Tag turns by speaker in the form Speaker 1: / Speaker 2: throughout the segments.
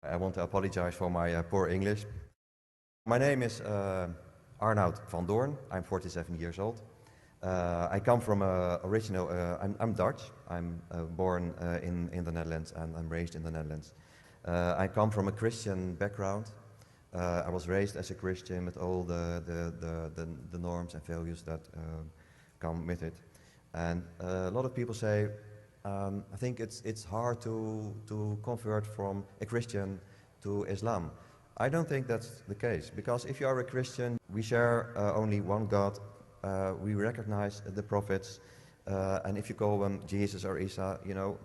Speaker 1: I want to apologize for my poor English. My name is Arnoud van Doorn. I'm 47 years old. I come from I'm Dutch. I'm born in the Netherlands and I'm raised in the Netherlands. I come from a Christian background. I was raised as a Christian with all the norms and values that come with it. And a lot of people say, I think it's hard to convert from a Christian to Islam. I don't think that's the case, because if you are a Christian, we share only one God, we recognize the prophets, and if you call them Jesus or Isa, you know,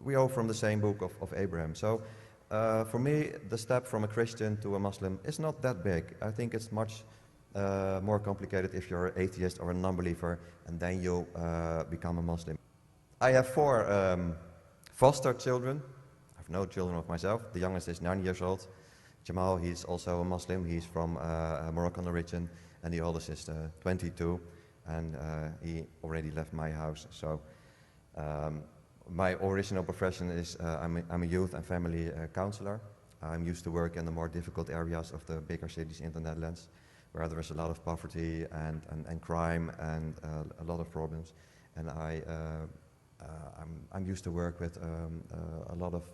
Speaker 1: we all from the same book of Abraham. So for me, the step from a Christian to a Muslim is not that big. I think it's much more complicated if you're an atheist or a non-believer, and then you become a Muslim. I have 4 foster children. I have no children of myself. The youngest is 9 years old. Jamal, he's also a Muslim. He's from Moroccan origin, and the oldest is 22, and he already left my house. So my original profession is I'm a youth and family counselor. I'm used to work in the more difficult areas of the bigger cities in the Netherlands, where there is a lot of poverty and crime and a lot of problems. And I'm used to work with a lot of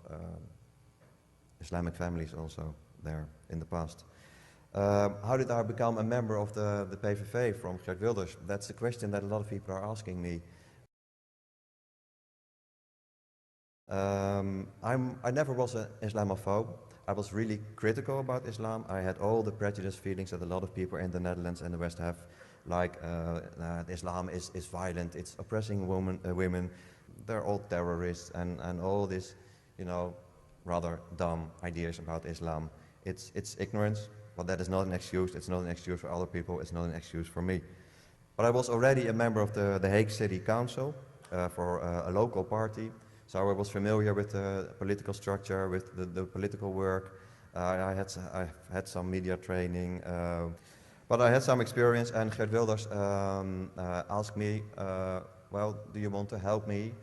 Speaker 1: Islamic families also there in the past. How did I become a member of the PVV from Geert Wilders? That's a question that a lot of people are asking me. I never was an Islamophobe. I was really critical about Islam. I had all the prejudice feelings that a lot of people in the Netherlands and the West have, like Islam is violent, it's oppressing women, they're all terrorists, and all this, you know, rather dumb ideas about Islam. It's ignorance, but that is not an excuse. It's not an excuse for other people. It's not an excuse for me. But I was already a member of the Hague City Council for a local party, so I was familiar with the political structure, with the political work. I had some media training, but I had some experience, and Geert Wilders asked me, well, do you want to help me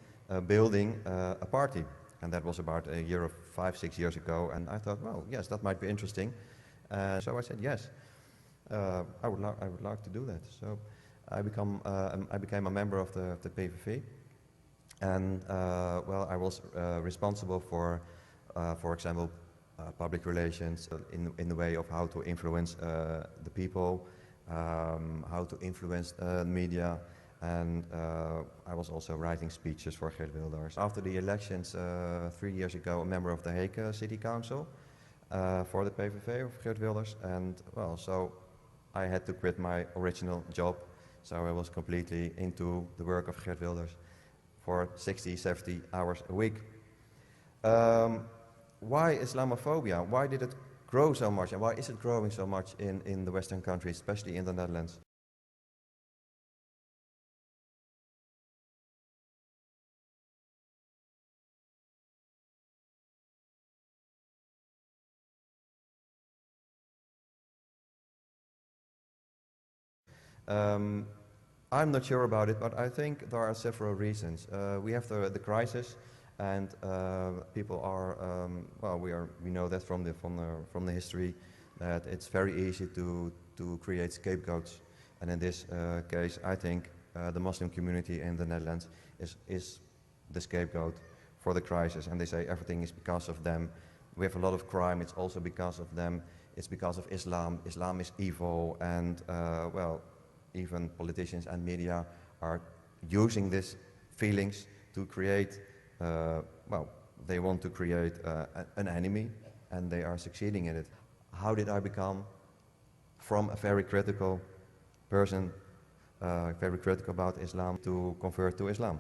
Speaker 1: building a party? And that was about a year or 5-6 years ago, and I thought, well, yes, that might be interesting. So I said yes. I would like to do that. So I became a member of the PVV, and well, I was responsible for example, public relations in the way of how to influence the people, how to influence media. And I was also writing speeches for Geert Wilders. After the elections 3 years ago, a member of the Hague City Council for the PVV of Geert Wilders. And well, so I had to quit my original job. So I was completely into the work of Geert Wilders for 60, 70 hours a week. Why Islamophobia? Why did it grow so much? And why is it growing so much in the Western countries, especially in the Netherlands? I'm not sure about it, but I think there are several reasons. We have the crisis, and people are well. We know that from the history that it's very easy to create scapegoats, and in this case, I think the Muslim community in the Netherlands is the scapegoat for the crisis, and they say everything is because of them. We have a lot of crime. It's also because of them. It's because of Islam. Islam is evil, and well. Even politicians and media are using these feelings to create, well, they want to create an enemy, and they are succeeding in it. How did I become from a very critical person, very critical about Islam, to convert to Islam?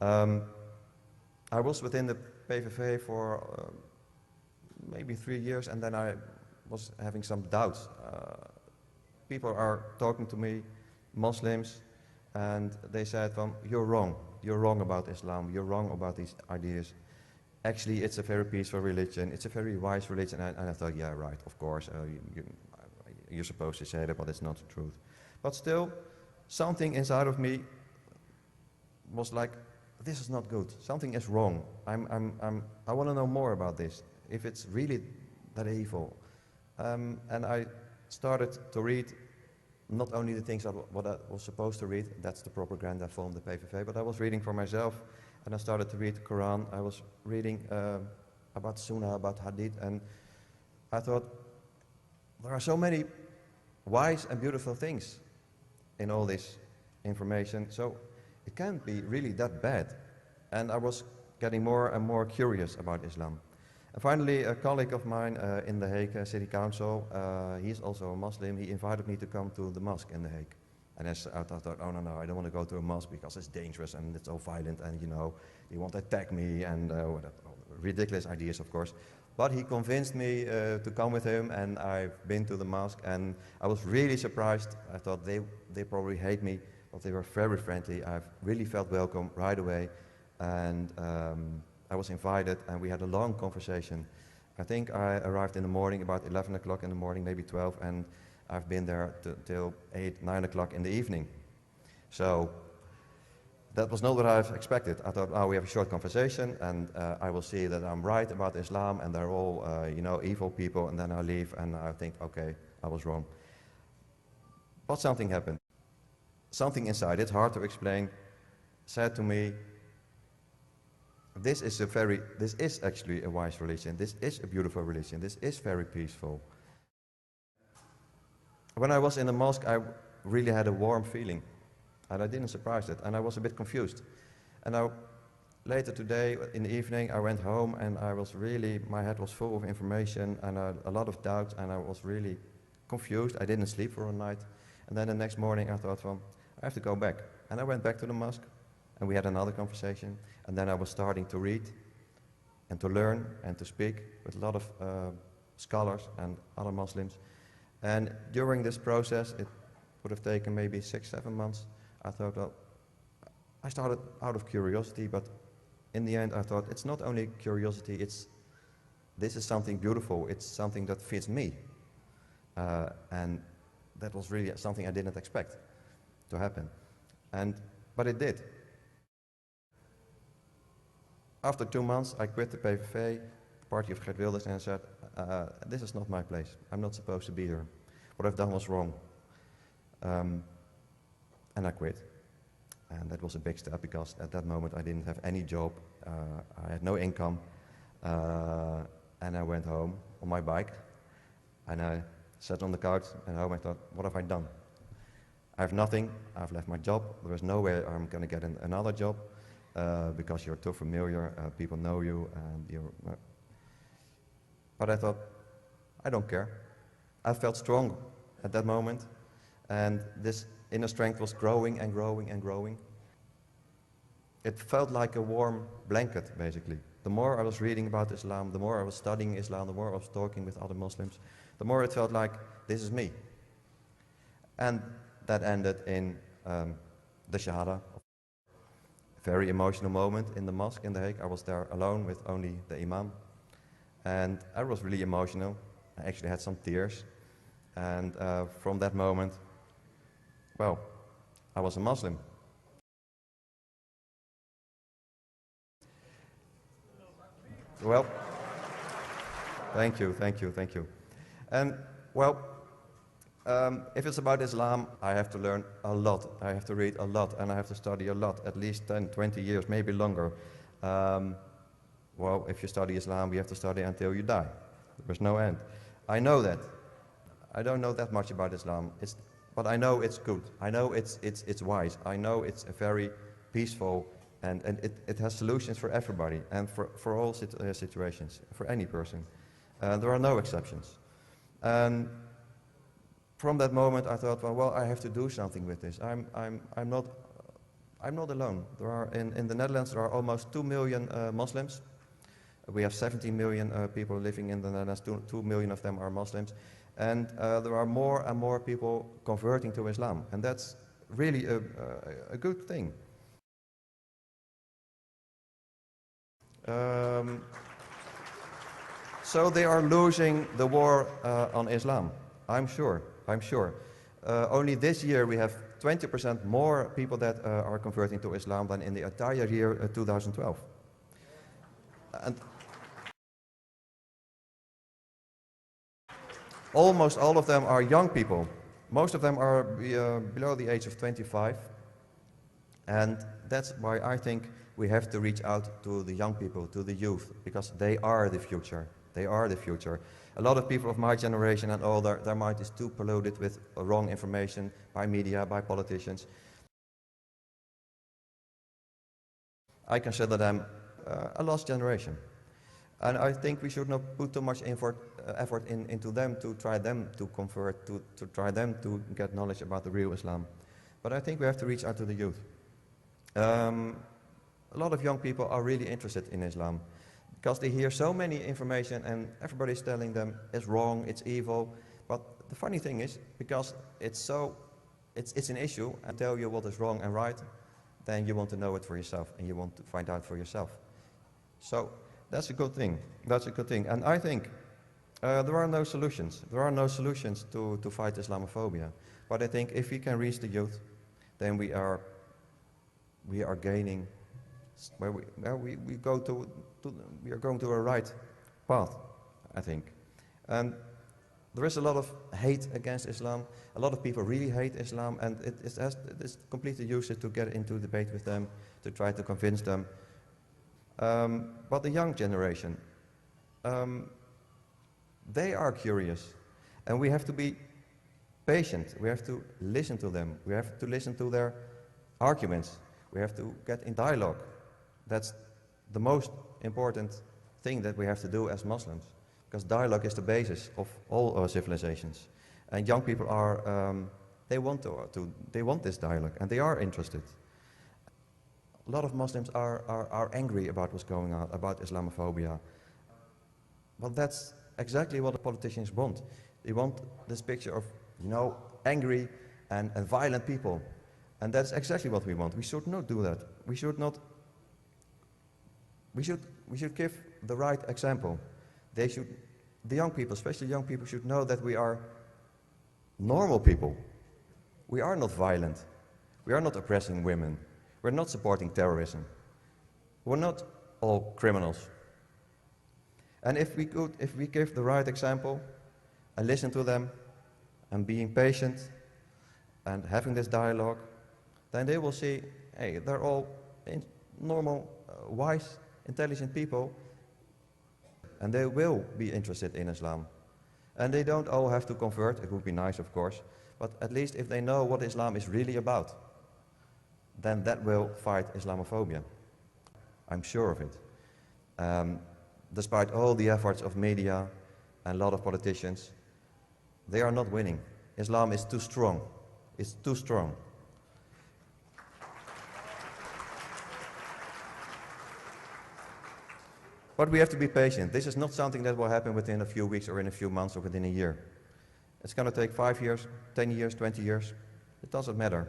Speaker 1: I was within the PVV for maybe 3 years, and then I was having some doubts. People are talking to me, Muslims, and they said, well, you're wrong about Islam, you're wrong about these ideas. Actually, it's a very peaceful religion, it's a very wise religion, and I thought, yeah, right, of course, you're supposed to say that, but it's not the truth. But still, something inside of me was like, this is not good, something is wrong, I want to know more about this. If it's really that evil. And I started to read not only the things what I was supposed to read, that's the propaganda from the PVV, but I was reading for myself, and I started to read the Quran. I was reading about Sunnah, about Hadith, and I thought, there are so many wise and beautiful things in all this information, so it can't be really that bad. And I was getting more and more curious about Islam. And finally, a colleague of mine in The Hague City Council, he's also a Muslim, he invited me to come to the mosque in The Hague. And I thought, oh no, I don't want to go to a mosque because it's dangerous and it's all violent and they want to attack me and ridiculous ideas, of course. But he convinced me to come with him, and I've been to the mosque, and I was really surprised. I thought they probably hate me, but they were very friendly. I've really felt welcome right away, and I was invited, and we had a long conversation. I think I arrived in the morning, about 11 o'clock in the morning, maybe 12, and I've been there till 8, 9 o'clock in the evening. So that was not what I've expected. I thought, oh, we have a short conversation, and I will see that I'm right about Islam, and they're all, evil people, and then I leave, and I think, okay, I was wrong. But something happened. Something inside, it's hard to explain, said to me, this is actually a wise religion, this is a beautiful religion, this is very peaceful. When I was in the mosque, I really had a warm feeling. And I didn't surprise it, and I was a bit confused. And later today, in the evening, I went home, and my head was full of information, and a lot of doubts, and I was really confused. I didn't sleep for a night. And then the next morning, I thought, well, I have to go back. And I went back to the mosque, and we had another conversation. And then I was starting to read, and to learn, and to speak with a lot of scholars and other Muslims. And during this process, it would have taken maybe 6, 7 months. I thought, well, I started out of curiosity, but in the end I thought, it's not only curiosity, this is something beautiful, it's something that fits me. And that was really something I didn't expect to happen. But it did. After 2 months, I quit the PVV, party of Geert Wilders, and said, this is not my place. I'm not supposed to be here. What I've done was wrong. And I quit. And that was a big step, because at that moment I didn't have any job, I had no income, and I went home on my bike, and I sat on the couch at home. I thought, what have I done? I have nothing, I've left my job, there is no way I'm going to get another job, because you're too familiar, people know you, and but I thought, I don't care. I felt strong at that moment, and this inner strength was growing and growing and growing. It felt like a warm blanket, basically. The more I was reading about Islam, the more I was studying Islam, the more I was talking with other Muslims, the more it felt like, this is me. And that ended in the Shahada. A very emotional moment in the mosque in The Hague. I was there alone with only the imam. And I was really emotional. I actually had some tears. And from that moment, well, I was a Muslim. Well, thank you. And well, if it's about Islam, I have to learn a lot. I have to read a lot, and I have to study a lot, at least 10, 20 years, maybe longer. Well, if you study Islam, you have to study until you die. There's no end. I know that. I don't know that much about Islam. But I know it's good. I know it's wise. I know it's a very peaceful, and it has solutions for everybody and for all situations, for any person. There are no exceptions. And from that moment, I thought, well, I have to do something with this. I'm not alone. There are in the Netherlands there are almost 2 million Muslims. We have 17 million people living in the Netherlands. 2 million of them are Muslims. And there are more and more people converting to Islam, and that's really a good thing. So they are losing the war on Islam, I'm sure. Only this year we have 20% more people that are converting to Islam than in the entire year 2012. And Almost all of them are young people. Most of them are below the age of 25. And that's why I think we have to reach out to the young people, to the youth, because they are the future. They are the future. A lot of people of my generation and older, their mind is too polluted with wrong information by media, by politicians. I consider them a lost generation. And I think we should not put too much effort into them to try them to convert, to try them to get knowledge about the real Islam. But I think we have to reach out to the youth. A lot of young people are really interested in Islam because they hear so many information and everybody's telling them it's wrong, it's evil. But the funny thing is, because it's an issue and tell you what is wrong and right, then you want to know it for yourself and you want to find out for yourself. So that's a good thing. That's a good thing. And I think there are no solutions. There are no solutions to fight Islamophobia. But I think if we can reach the youth, then we are gaining, we are going to a right path, I think. And there is a lot of hate against Islam. A lot of people really hate Islam, and it's completely useless to get into debate with them, to try to convince them. But the young generation, they are curious, and we have to be patient. We have to listen to them. We have to listen to their arguments. We have to get in dialogue. That's the most important thing that we have to do as Muslims, because dialogue is the basis of all our civilizations. And young people are, they want this dialogue, and they are interested. A lot of Muslims are angry about what's going on, about Islamophobia. But that's exactly what the politicians want. They want this picture of, angry and violent people. And that's exactly what we want. We should not do that. We should give the right example. The young people, especially young people, should know that we are normal people. We are not violent. We are not oppressing women. We're not supporting terrorism. We're not all criminals. And if we give the right example and listen to them and being patient and having this dialogue, then they will see, hey, they're all normal, wise, intelligent people, and they will be interested in Islam. And they don't all have to convert. It would be nice, of course, but at least if they know what Islam is really about, then that will fight Islamophobia. I'm sure of it. Despite all the efforts of media and a lot of politicians, they are not winning. Islam is too strong. It's too strong. But we have to be patient. This is not something that will happen within a few weeks or in a few months or within a year. It's going to take 5 years, 10 years, 20 years. It doesn't matter.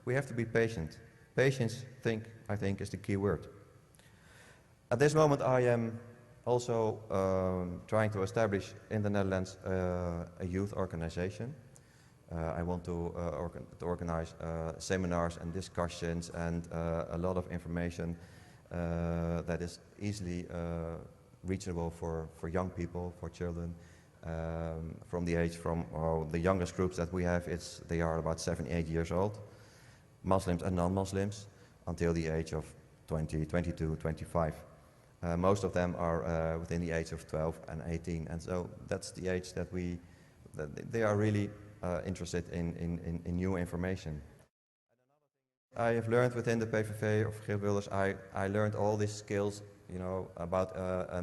Speaker 1: We have to be patient. Patience, I think, is the key word. At this moment, I am also trying to establish in the Netherlands a youth organization. I want to organize seminars and discussions and a lot of information that is easily reachable for young people, for children, from the age the youngest groups that we have, they are about 7, 8 years old, Muslims and non-Muslims, until the age of 20, 22, 25. Most of them are within the age of 12 and 18, and so that's the age that they are really interested in new information. I have learned within the PVV of Geert Wilders, I learned all these skills, about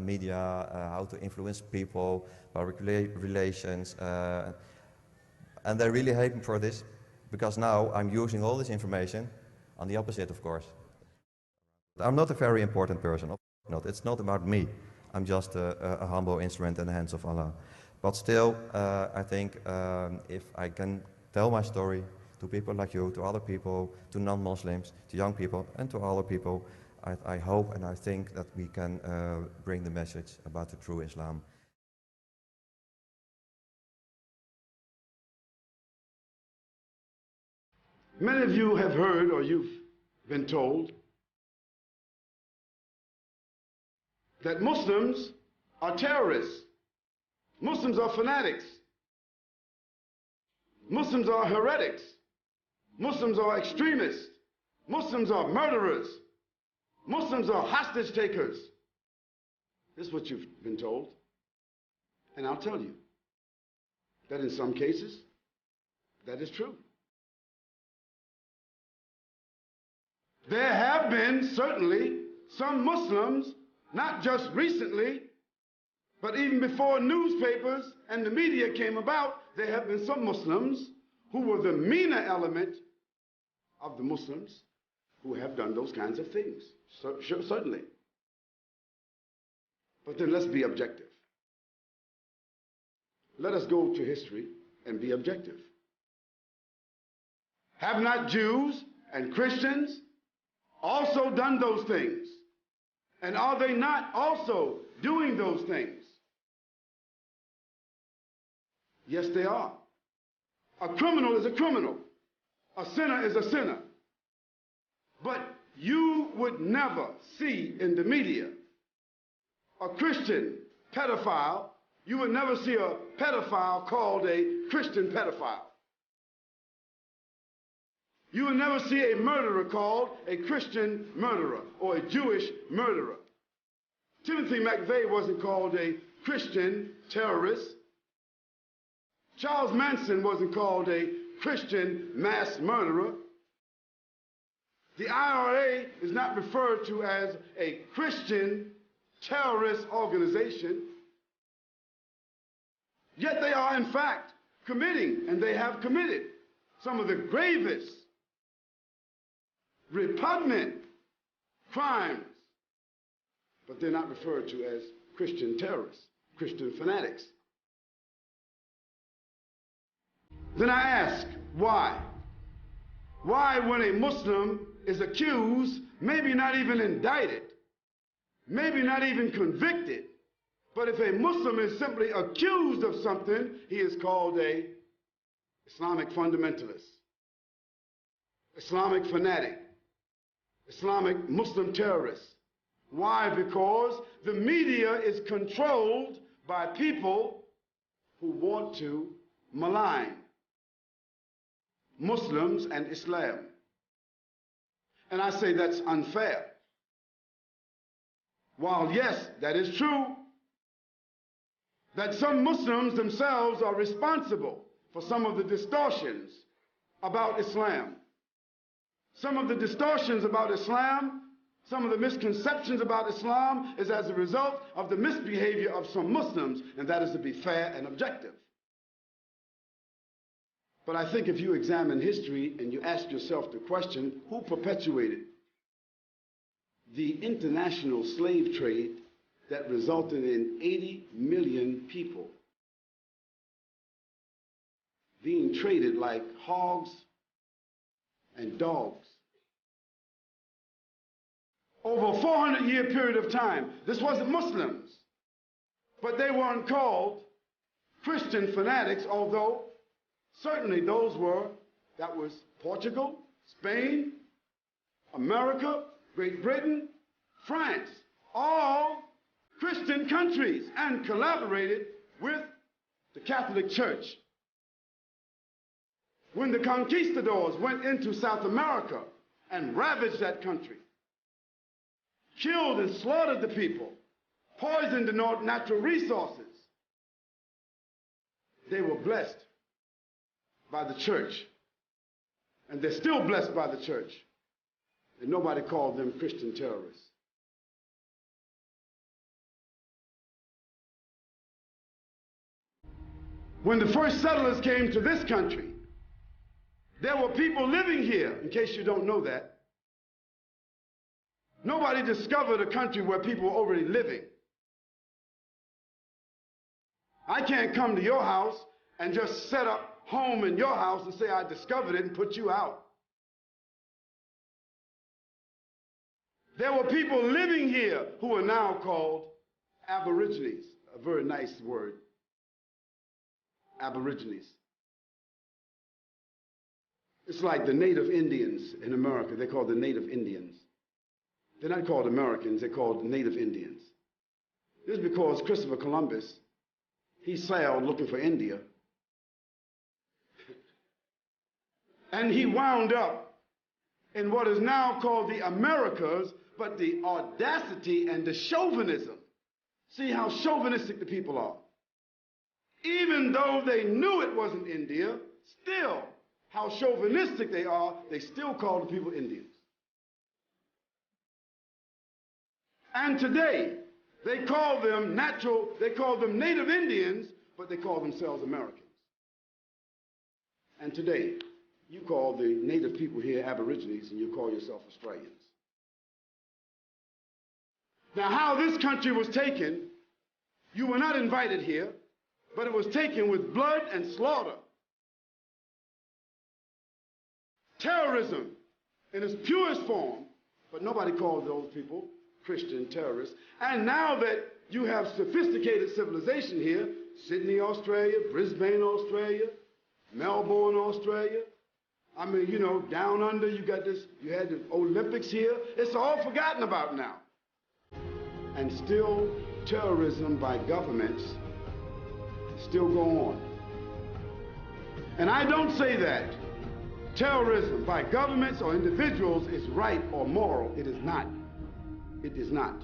Speaker 1: media, how to influence people, public relations, and they really hate me for this, because now I'm using all this information on the opposite, of course. I'm not a very important person, not. It's not about me. I'm just a humble instrument in the hands of Allah. But still, I think if I can tell my story to people like you, to other people, to non-Muslims, to young people, and to other people, I hope and I think that we can bring the message about the true Islam.
Speaker 2: Many of you have heard, or you've been told, that Muslims are terrorists. Muslims are fanatics. Muslims are heretics. Muslims are extremists. Muslims are murderers. Muslims are hostage takers. This is what you've been told. And I'll tell you that in some cases, that is true. There have been certainly some Muslims, not just recently, but even before newspapers and the media came about, there have been some Muslims who were the meaner element of the Muslims who have done those kinds of things. Certainly. But then let's be objective. Let us go to history and be objective. Have not Jews and Christians also done those things? And are they not also doing those things? Yes, they are. A criminal is a criminal. A sinner is a sinner. But you would never see in the media a Christian pedophile. You would never see a pedophile called a Christian pedophile. You would never see a murderer called a Christian murderer or a Jewish murderer. Timothy McVeigh wasn't called a Christian terrorist. Charles Manson wasn't called a Christian mass murderer. The IRA is not referred to as a Christian terrorist organization. Yet they are, in fact, committing, and they have committed, some of the gravest, repugnant crimes. But they're not referred to as Christian terrorists, Christian fanatics. Then I ask, why? Why, when a Muslim is accused, maybe not even indicted, maybe not even convicted, but if a Muslim is simply accused of something, he is called a Islamic fundamentalist, Islamic fanatic, Islamic Muslim terrorist. Why? Because the media is controlled by people who want to malign Muslims and Islam. And I say that's unfair. While yes, that is true, that some Muslims themselves are responsible for some of the distortions about Islam. Some of the distortions about Islam, some of the misconceptions about Islam is as a result of the misbehavior of some Muslims, and that is to be fair and objective. But I think if you examine history and you ask yourself the question, who perpetuated the international slave trade that resulted in 80 million people being traded like hogs and dogs? Over a 400-year period of time, this wasn't Muslims, but they weren't called Christian fanatics, although certainly that was Portugal, Spain, America, Great Britain, France, all Christian countries, and collaborated with the Catholic Church. When the conquistadors went into South America and ravaged that country, killed and slaughtered the people, poisoned the natural resources, they were blessed by the church. And they're still blessed by the church. And nobody called them Christian terrorists. When the first settlers came to this country, there were people living here, in case you don't know that. Nobody discovered a country where people were already living. I can't come to your house and just set up home in your house and say I discovered it and put you out. There were people living here who are now called Aborigines, a very nice word. Aborigines. It's like the native Indians in America. They're called the native Indians. They're not called Americans, they're called native Indians. This is because Christopher Columbus, he sailed looking for India. And he wound up in what is now called the Americas, but the audacity and the chauvinism. See how chauvinistic the people are. Even though they knew it wasn't India, still, how chauvinistic they are, they still call the people Indians. And today, they call them native Indians, but they call themselves Americans. And today, you call the native people here Aborigines, and you call yourself Australians. Now, how this country was taken, you were not invited here, but it was taken with blood and slaughter. Terrorism in its purest form, but nobody called those people Christian terrorists. And now that you have sophisticated civilization here, Sydney, Australia, Brisbane, Australia, Melbourne, Australia, I mean, you know, down under, you had the Olympics here. It's all forgotten about now. And still, terrorism by governments still go on. And I don't say that terrorism by governments or individuals is right or moral. It is not. It is not.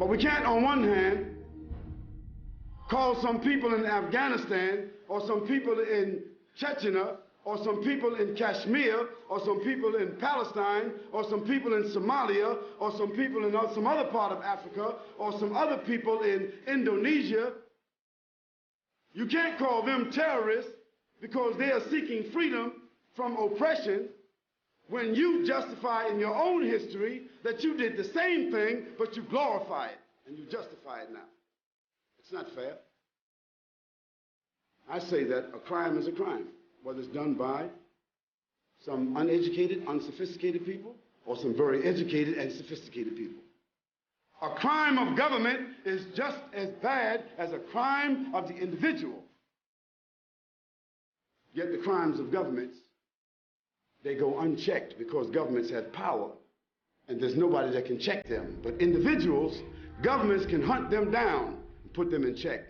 Speaker 2: But we can't, on one hand, call some people in Afghanistan or some people in Chechnya or some people in Kashmir or some people in Palestine or some people in Somalia or some people in some other part of Africa or some other people in Indonesia. You can't call them terrorists because they are seeking freedom from oppression when you justify in your own history that you did the same thing, but you glorify it and you justify it now. It's not fair. I say that a crime is a crime, whether it's done by some uneducated, unsophisticated people or some very educated and sophisticated people. A crime of government is just as bad as a crime of the individual. Yet the crimes of governments, they go unchecked because governments have power and there's nobody that can check them. But individuals, governments can hunt them down and put them in check.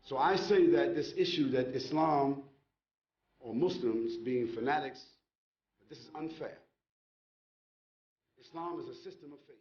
Speaker 2: So I say that this issue that Islam or Muslims being fanatics, this is unfair. Islam is a system of faith.